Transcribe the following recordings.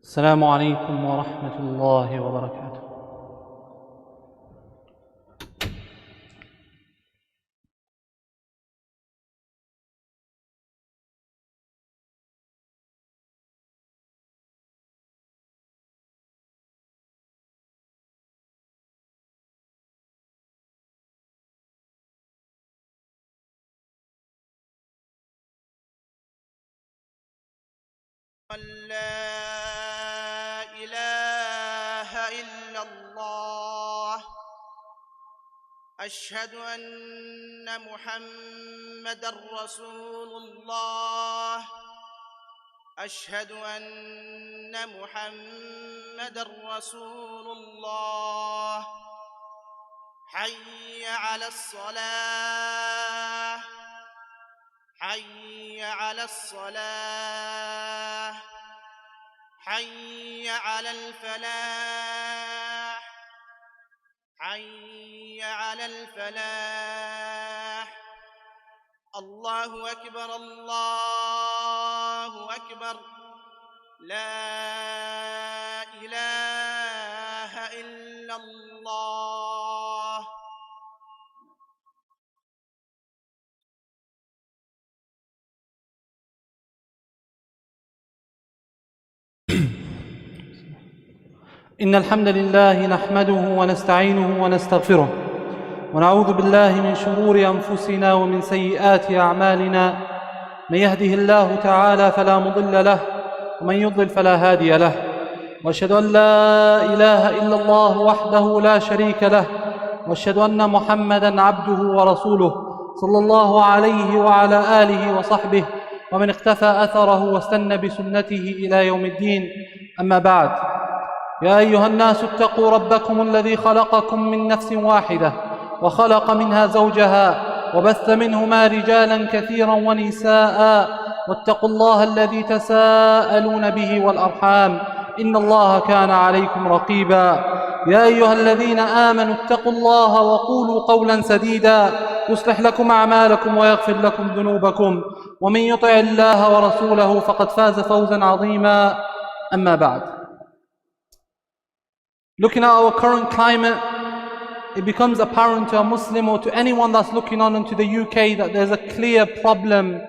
السلام عليكم ورحمة الله وبركاته. لا إله إلا الله أشهد أن محمدًا رسول الله أشهد أن محمدًا رسول الله حي على الصلاة حي على الصلاة حي على الفلاح حي على الفلاح الله أكبر الله أكبر لا إله إلا الله. إن الحمد لله نحمده ونستعينه ونستغفره ونعوذ بالله من شرور أنفسنا ومن سيئات أعمالنا. من يهده الله تعالى فلا مضل له ومن يضلل فلا هادي له، وأشهد أن لا إله إلا الله وحده لا شريك له، وأشهد أن محمدًا عبده ورسوله صلى الله عليه وعلى آله وصحبه ومن اقتفى أثره واستنى بسنته إلى يوم الدين. أما بعد، يا أيها الناس اتقوا ربكم الذي خلقكم من نفس واحدة وخلق منها زوجها وبث منهما رجالا كثيرا ونساء، واتقوا الله الذي تساءلون به والأرحام إن الله كان عليكم رقيبا. يا أيها الذين آمنوا اتقوا الله وقولوا قولا سديدا يصلح لكم أعمالكم ويغفر لكم ذنوبكم، ومن يطع الله ورسوله فقد فاز فوزا عظيما. أما بعد. Looking at our current climate, it becomes apparent to a Muslim or to anyone that's looking on into the UK that there's a clear problem.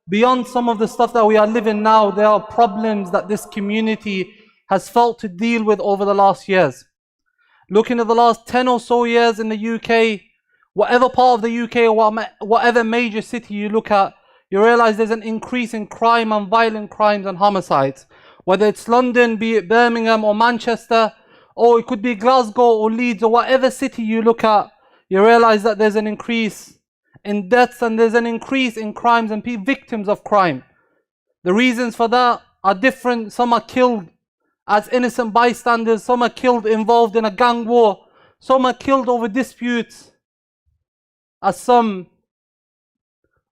Beyond some of the stuff that we are living now, there are problems that this community has felt to deal with over the last years. Looking at the last 10 or so years in the UK, whatever part of the UK or whatever major city you look at, you realize there's an increase in crime and violent crimes and homicides. Whether it's London, be it Birmingham or Manchester, or it could be Glasgow or Leeds or whatever city you look at, you realize that there's an increase in deaths and there's an increase in crimes and victims of crime. The reasons for that are different. Some are killed as innocent bystanders, some are killed involved in a gang war, some are killed over disputes, as some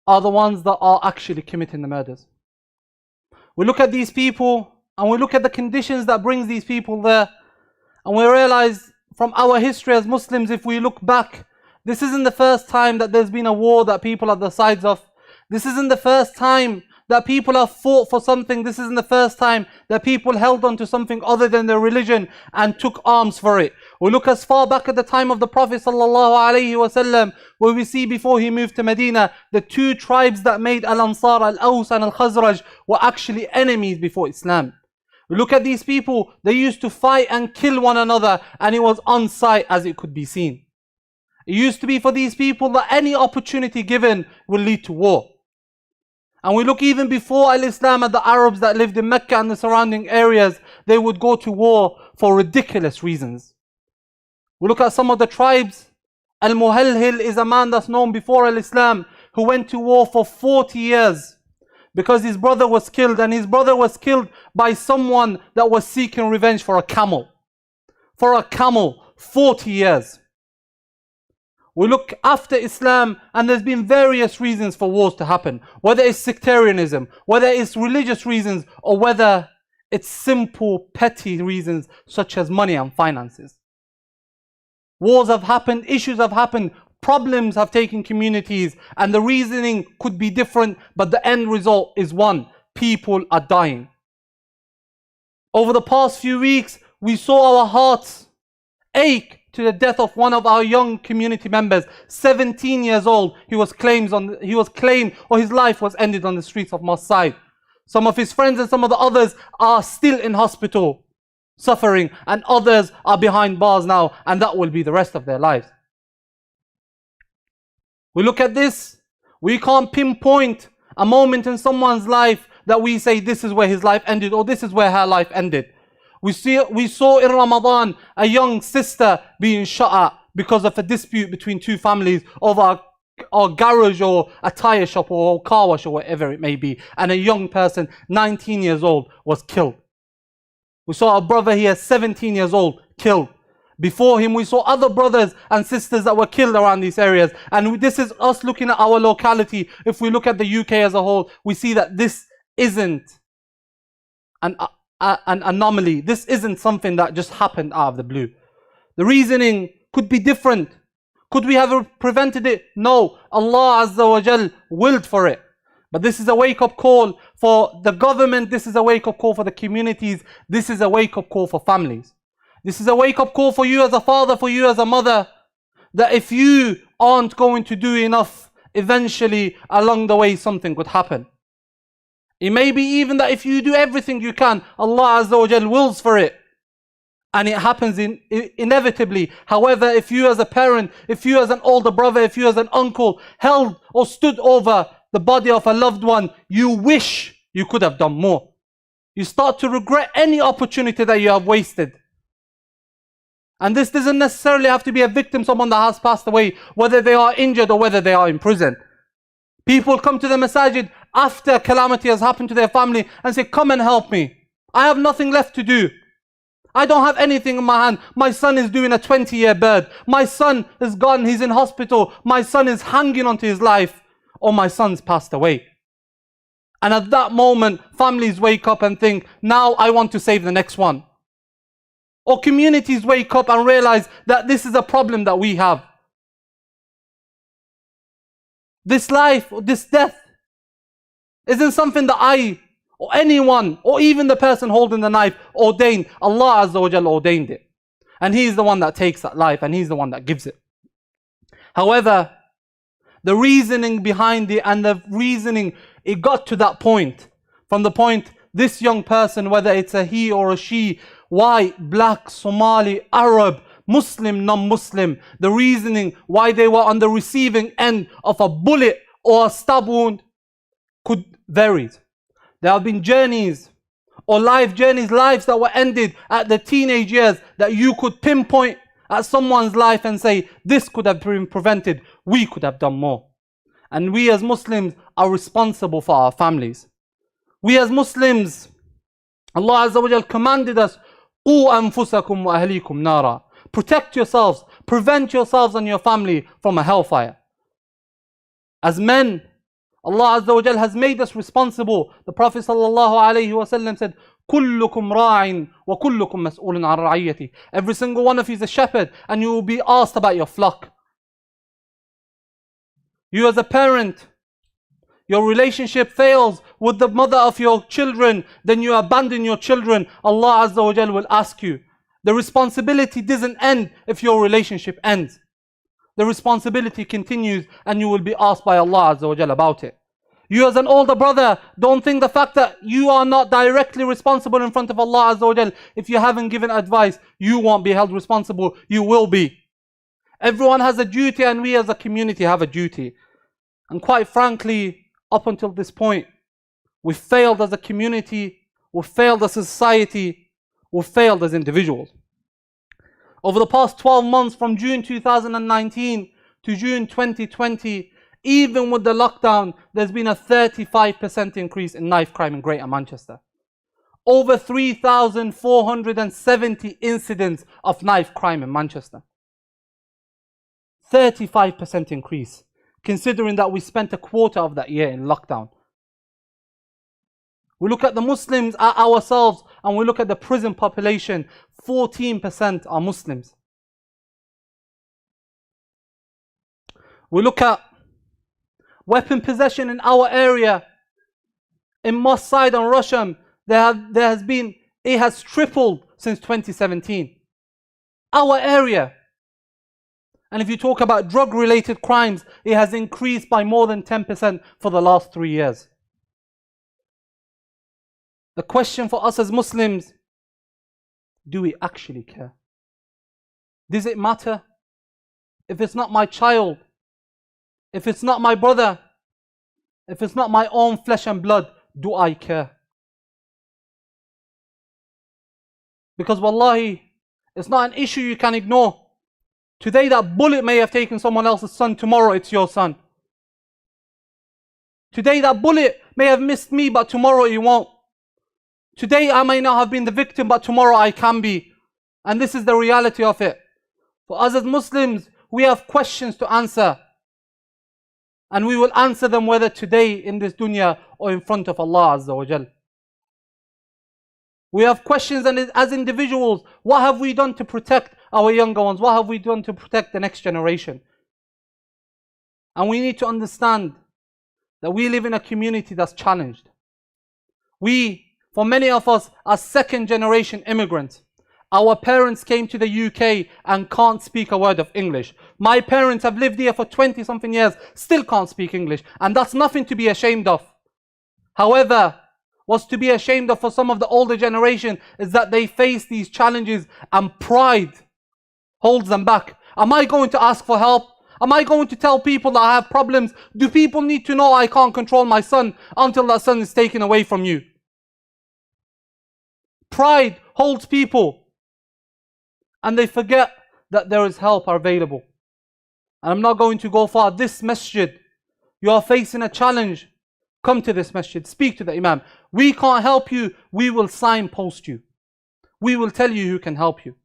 are the ones that are actually committing the murders. We look at these people and we look at the conditions that brings these people there, and we realize from our history as Muslims, if we look back, this isn't the first time that there's been a war that people are the sides of. This isn't the first time that people have fought for something. This isn't the first time that people held on to something other than their religion and took arms for it. We look as far back at the time of the Prophet ﷺ, where we see before he moved to Medina, the two tribes that made Al-Ansar, Al-Aws and Al-Khazraj were actually enemies before Islam. We look at these people, they used to fight and kill one another, and it was on sight as it could be seen. It used to be for these people that any opportunity given will lead to war. And we look even before Al-Islam at the Arabs that lived in Mecca and the surrounding areas, they would go to war for ridiculous reasons. We look at some of the tribes. Al-Muhalhil is a man that's known before Al-Islam who went to war for 40 years. Because his brother was killed, and his brother was killed by someone that was seeking revenge for a camel. For a camel, 40 years. We look after Islam, and there's been various reasons for wars to happen. Whether it's sectarianism, whether it's religious reasons, or whether it's simple, petty reasons such as money and finances. Wars have happened, issues have happened, problems have taken communities, and the reasoning could be different, but the end result is one: people are dying. Over the past few weeks, we saw our hearts ache to the death of one of our young community members, 17 years old. He was claimed, or his life was ended on the streets of Marseille. Some of his friends and some of the others are still in hospital, suffering, and others are behind bars now, and that will be the rest of their lives. We look at this, we can't pinpoint a moment in someone's life that we say this is where his life ended or this is where her life ended. We saw in Ramadan a young sister being shot at because of a dispute between two families over a garage or a tire shop or a car wash or whatever it may be. And a young person, 19 years old, was killed. We saw a brother here, 17 years old, killed. Before him, we saw other brothers and sisters that were killed around these areas. And this is us looking at our locality. If we look at the UK as a whole, we see that this isn't an anomaly. This isn't something that just happened out of the blue. The reasoning could be different. Could we have prevented it? No. Allah Azza wa Jal willed for it. But this is a wake-up call for the government. This is a wake-up call for the communities. This is a wake-up call for families. This is a wake-up call for you as a father, for you as a mother, that if you aren't going to do enough, eventually along the way something could happen. It may be even that if you do everything you can, Allah Azza wa Jal wills for it. And it happens inevitably. However, if you as a parent, if you as an older brother, if you as an uncle held or stood over the body of a loved one, you wish you could have done more. You start to regret any opportunity that you have wasted. And this doesn't necessarily have to be a victim, someone that has passed away, whether they are injured or whether they are in prison. People come to the masajid after calamity has happened to their family and say, come and help me. I have nothing left to do. I don't have anything in my hand. My son is doing a 20-year bird. My son is gone, he's in hospital. My son is hanging onto his life. Or my son's passed away. And at that moment, families wake up and think, now I want to save the next one. Or communities wake up and realize that this is a problem that we have. This life, or this death, isn't something that I, or anyone, or even the person holding the knife ordained. Allah Azza wa Jalla ordained it. And He is the one that takes that life, and He's the one that gives it. However, the reasoning behind it and the reasoning, it got to that point. From the point, this young person, whether it's a he or a she, white, black, Somali, Arab, Muslim, non-Muslim, the reasoning why they were on the receiving end of a bullet or a stab wound could vary. There have been journeys or lives that were ended at the teenage years that you could pinpoint at someone's life and say, this could have been prevented, we could have done more. And we as Muslims are responsible for our families. We as Muslims, Allah Azza wa Jal commanded us, قُوا أَنفُسَكُمْ وَأَهْلِيكُمْ نَارًا. Protect yourselves, prevent yourselves and your family from a hellfire. As men, Allah Azza wa Jal has made us responsible. The Prophet sallallahu alayhi wa sallam said, كُلُّكُمْ رَاعٍ وَكُلُّكُمْ مَسْئُولٌ عَنْ رَعِيَّتِهِ. Every single one of you is a shepherd and you will be asked about your flock. You as a parent, your relationship fails with the mother of your children, then you abandon your children. Allah Azza wa Jal will ask you. The responsibility doesn't end if your relationship ends. The responsibility continues and you will be asked by Allah Azza wa Jal about it. You as an older brother, don't think the fact that you are not directly responsible in front of Allah Azza wa Jal, if you haven't given advice, you won't be held responsible. You will be. Everyone has a duty and we as a community have a duty. And quite frankly, up until this point, we failed as a community, we failed as a society, we failed as individuals. Over the past 12 months, from June 2019 to June 2020, even with the lockdown, there's been a 35% increase in knife crime in Greater Manchester. Over 3,470 incidents of knife crime in Manchester. 35% increase, considering that we spent a quarter of that year in lockdown. We look at the Muslims, at ourselves, and we look at the prison population, 14% are Muslims. We look at weapon possession in our area. In Moss Side and Rusham, there has been It has tripled since 2017. Our area. And if you talk about drug-related crimes, it has increased by more than 10% for the last 3 years. The question for us as Muslims, do we actually care? Does it matter? If it's not my child, if it's not my brother, if it's not my own flesh and blood, do I care? Because wallahi, it's not an issue you can ignore. Today that bullet may have taken someone else's son, tomorrow it's your son. Today that bullet may have missed me, but tomorrow it won't. Today I may not have been the victim, but tomorrow I can be. And this is the reality of it. For us as Muslims, we have questions to answer. And we will answer them whether today in this dunya or in front of Allah Azza wa Jal. We have questions, and as individuals, what have we done to protect our younger ones? What have we done to protect the next generation? And we need to understand that we live in a community that's challenged. For many of us, are second generation immigrants. Our parents came to the UK and can't speak a word of English. My parents have lived here for 20 something years, still can't speak English. And that's nothing to be ashamed of. However, what's to be ashamed of for some of the older generation is that they face these challenges and pride holds them back. Am I going to ask for help? Am I going to tell people that I have problems? Do people need to know I can't control my son until that son is taken away from you? Pride holds people, and they forget that there is help available. And I'm not going to go far. This masjid, you are facing a challenge. Come to this masjid, speak to the Imam. We can't help you, we will signpost you. We will tell you who can help you.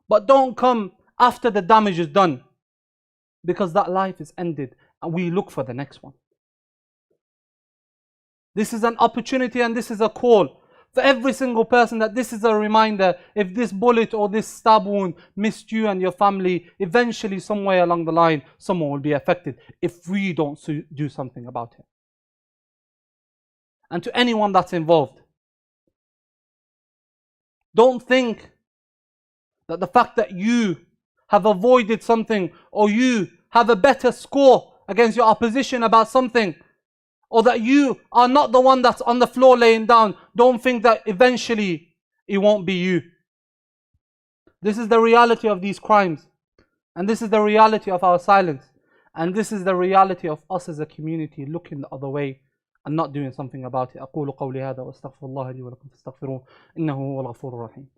But don't come after the damage is done, because that life is ended and we look for the next one. This is an opportunity and this is a call for every single person, that this is a reminder. If this bullet or this stab wound missed you and your family, eventually somewhere along the line someone will be affected if we don't do something about it. And to anyone that's involved, don't think that the fact that you have avoided something, or you have a better score against your opposition about something, or that you are not the one that's on the floor laying down, don't think that eventually it won't be you. This is the reality of these crimes, and this is the reality of our silence, and this is the reality of us as a community looking the other way and not doing something about it. أقول قولي هذا وأستغفر الله لي ولكم فاستغفروه إنه هو الغفور الرحيم.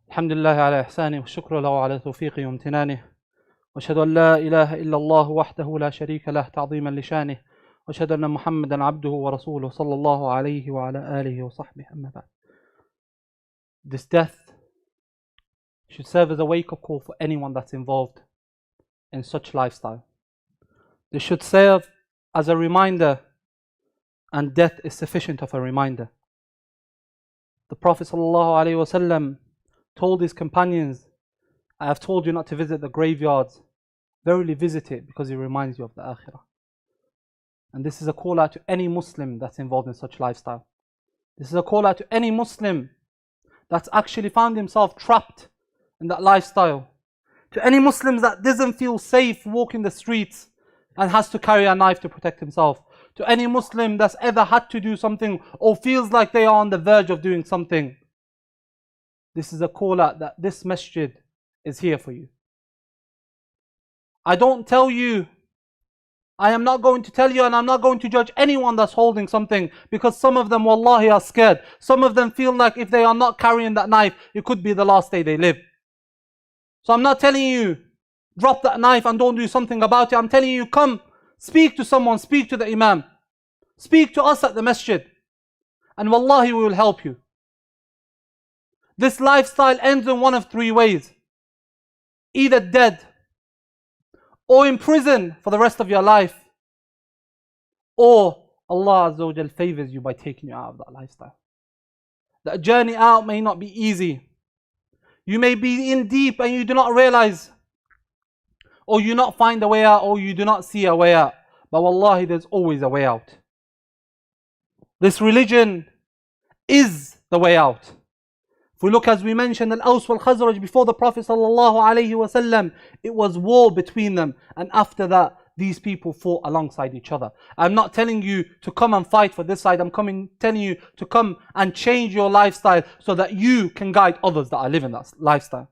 الحمد لله على إحسانه والشكر له على توفيقه وامتنانه وأشهد أن لا إله إلا الله وحده لا شريك له تعظيما لشانه وأشهد أن محمدا عبده ورسوله صلى الله عليه وعلى آله وصحبه أما بعد. This death should serve as a wake-up call for anyone that's involved in such lifestyle. This should serve as a reminder, and death is sufficient of a reminder. The Prophet ﷺ told his companions, I have told you not to visit the graveyards. Verily visit it, because it reminds you of the Akhirah. And this is a call out to any Muslim that's involved in such lifestyle. This is a call out to any Muslim that's actually found himself trapped in that lifestyle. To any Muslims that doesn't feel safe walking the streets and has to carry a knife to protect himself. To any Muslim that's ever had to do something or feels like they are on the verge of doing something. This is a call out that this masjid is here for you. I don't tell you, I am not going to tell you, and I'm not going to judge anyone that's holding something, because some of them wallahi are scared. Some of them feel like if they are not carrying that knife, it could be the last day they live. So I'm not telling you, drop that knife and don't do something about it. I'm telling you, come, speak to someone, speak to the Imam. Speak to us at the masjid. And wallahi, we will help you. This lifestyle ends in one of three ways. Either dead, or in prison for the rest of your life, or Allah Azza wa Jal favors you by taking you out of that lifestyle. That journey out may not be easy. You may be in deep and you do not realize, or you not find a way out, or you do not see a way out. But wallahi, there's always a way out. This religion is the way out. If we look, as we mentioned, Al-Aws wal Khazraj, before the Prophet ﷺ, it was war between them, and after that these people fought alongside each other. I'm not telling you to come and fight for this side. I'm telling you to come and change your lifestyle so that you can guide others that are living that lifestyle.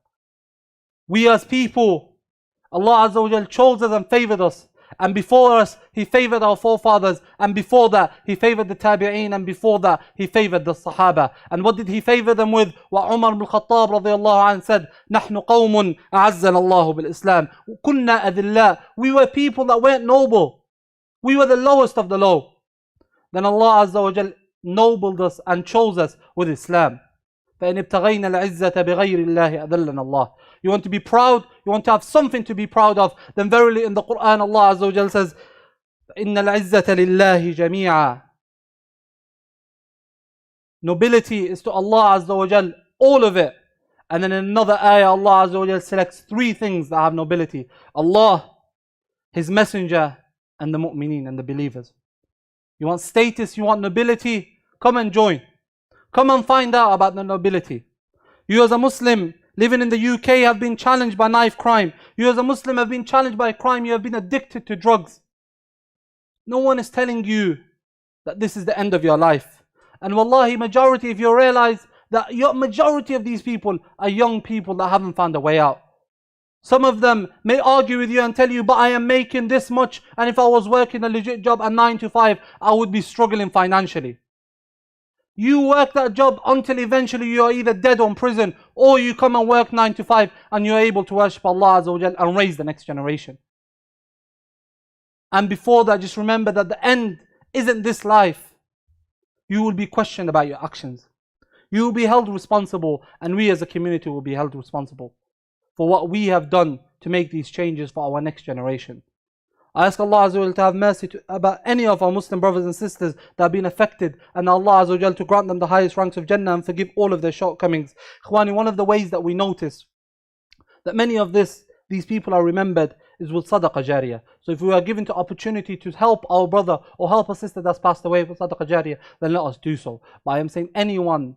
We as people, Allah Azza wa Jal chose us and favored us. And before us, He favored our forefathers. And before that, He favored the Tabi'een. And before that, He favored the Sahaba. And what did He favor them with? What Omar ibn Khattab radiallahu anh said, نَحْنُ قَوْمٌ أَعَزَّنَا اللَّهُ بِالْإِسْلَامِ كُنَّا أَذِلَّاء. We were people that weren't noble. We were the lowest of the low. Then Allah Azza wa Jal nobled us and chose us with Islam. فَإِنِ ابْتَغَيْنَا الْعِزَّةَ بِغَيْرِ اللَّهِ أَذَلَّنَا اللَّهُ. You want to be proud, you want to have something to be proud of, then verily in the Quran Allah Azza wa Jal says, إِنَّ الْعِزَّةَ لِلَّهِ جَمِيعًا. Nobility is to Allah Azza wa Jal, all of it. And then in another ayah Allah Azza wa Jal selects three things that have nobility: Allah, His Messenger, and the mu'mineen, and the believers. You want status, you want nobility? Come and join. Come and find out about the nobility. You as a Muslim living in the UK have been challenged by knife crime. You as a Muslim have been challenged by crime. You have been addicted to drugs. No one is telling you that this is the end of your life. And wallahi, majority, if you realize that your majority of these people are young people that haven't found a way out. Some of them may argue with you and tell you, but I am making this much, and if I was working a legit job at 9 to 5, I would be struggling financially. You work that job until eventually you are either dead or in prison, or you come and work 9 to 5 and you're able to worship Allah Azza wa Jal and raise the next generation. And before that, just remember that the end isn't this life. You will be questioned about your actions. You will be held responsible, and we as a community will be held responsible for what we have done to make these changes for our next generation. I ask Allah Azza wa Jal to have mercy about any of our Muslim brothers and sisters that have been affected, and Allah Azza wa Jal to grant them the highest ranks of Jannah and forgive all of their shortcomings. Ikhwani, one of the ways that we notice that many of these people are remembered is with Sadaqah Jariyah. So if we are given the opportunity to help our brother or help a sister that's passed away with Sadaqah Jariyah, then let us do so. But I am saying anyone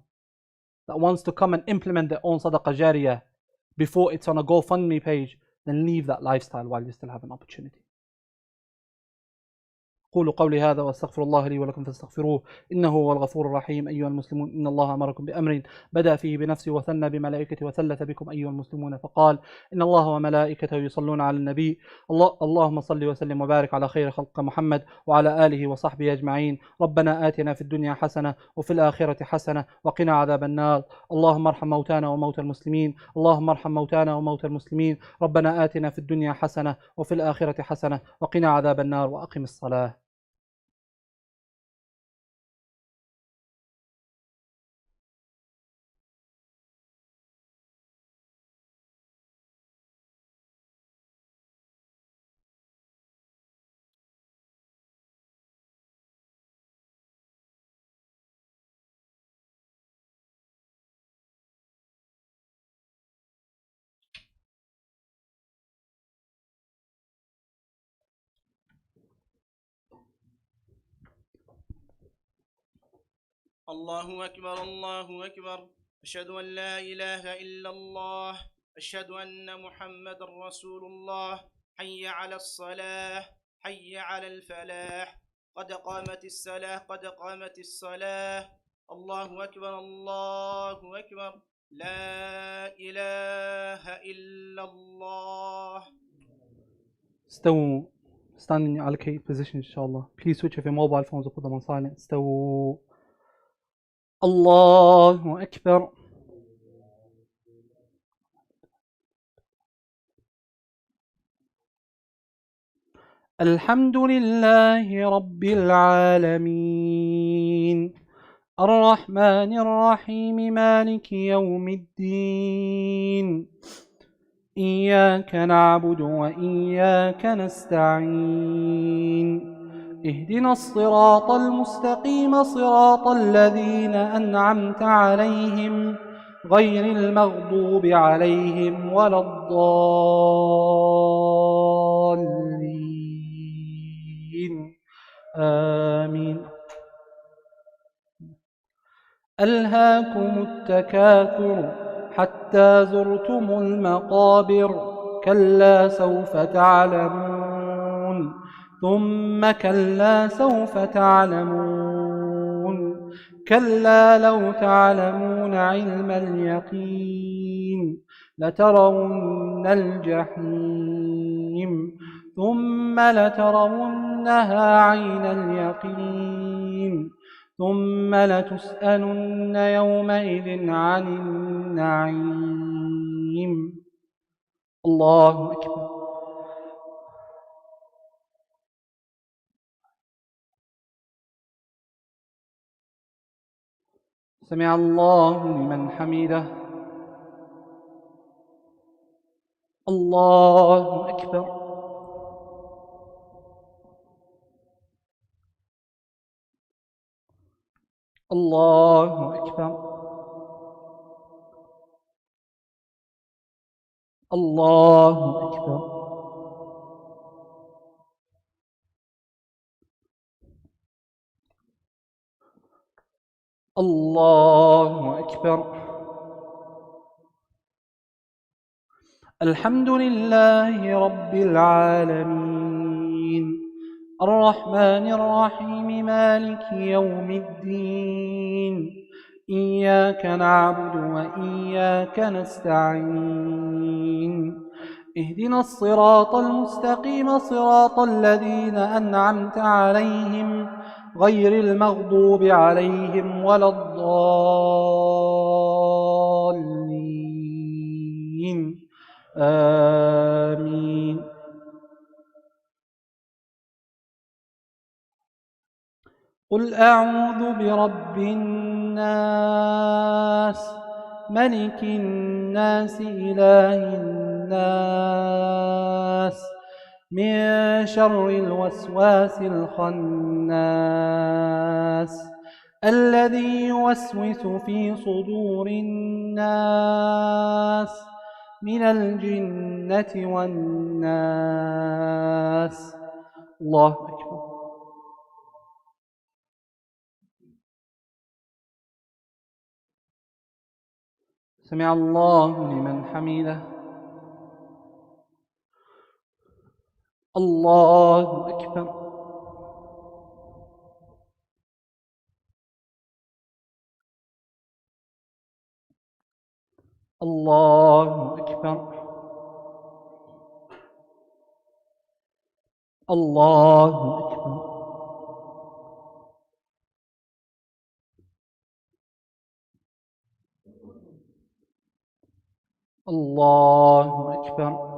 that wants to come and implement their own Sadaqah Jariyah before it's on a GoFundMe page, then leave that lifestyle while you still have an opportunity. قولوا قولي هذا واستغفر الله لي ولكم فاستغفروه إنه هو الغفور الرحيم. أيها المسلمون، إن الله أمركم بأمر بدأ فيه بنفسه وثنى بملائكته وثلث بكم أيها المسلمون فقال إن الله وملائكته يصلون على النبي اللهم صل وسلم وبارك على خير خلق محمد وعلى آله وصحبه أجمعين. ربنا آتنا في الدنيا حسنة وفي الآخرة حسنة وقنا عذاب النار. اللهم ارحم موتانا وموتى المسلمين. اللهم ارحم موتانا وموتى المسلمين. ربنا آتنا في الدنيا حسنة وفي الآخرة حسنة وقنا عذاب النار. وأقم الصلاة. الله أكبر الله أكبر. أشهد أن لا إله إلا الله. أشهد أن محمد رسول الله. حي على الصلاة حي على الفلاح. قد قامت الصلاة قد قامت الصلاة. الله أكبر الله أكبر. لا إله إلا الله. استووا. Stand in your allocated position, inshallah. Please switch off your mobile phones or put them on silent. استووا. الله أكبر. الحمد لله رب العالمين الرحمن الرحيم مالك يوم الدين إياك نعبد وإياك نستعين اهدنا الصراط المستقيم صراط الذين أنعمت عليهم غير المغضوب عليهم ولا الضالين آمين. ألهاكم التكاثر حتى زرتم المقابر كلا سوف تعلمون ثم كلا سوف تعلمون كلا لو تعلمون علم اليقين لترون الجحيم ثم لترونها عين اليقين ثم لتسألن يومئذ عن النعيم. الله أكبر. سمع الله لمن حمده. الله أكبر. الله أكبر. الله أكبر. الله أكبر. الحمد لله رب العالمين الرحمن الرحيم مالك يوم الدين إياك نعبد وإياك نستعين اهدنا الصراط المستقيم صراط الذين أنعمت عليهم غير المغضوب عليهم ولا الضالين آمين. قل أعوذ برب الناس ملك الناس إله الناس من شر الوسواس الخناس الذي يوسوس في صدور الناس من الجنة والناس. الله أكبر. سمع الله لمن حمده. الله أكبر. الله أكبر. الله أكبر. الله أكبر.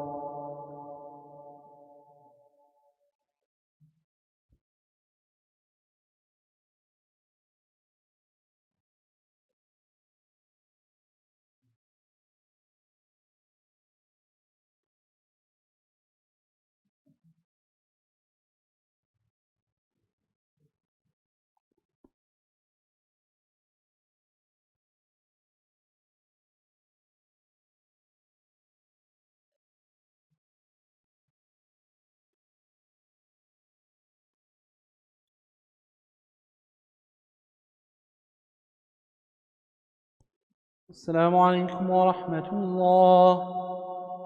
السلام عليكم ورحمة الله.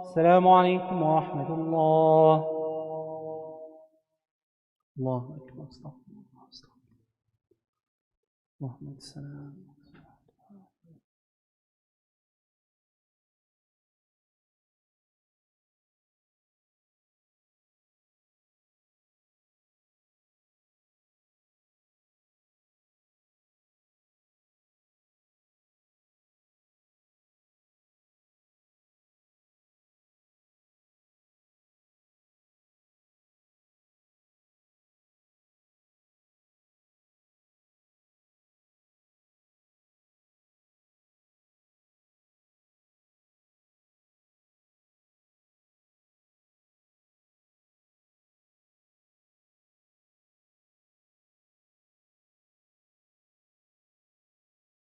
السلام عليكم ورحمة الله. الله أكبر. استغفر الله. اللهم السلام.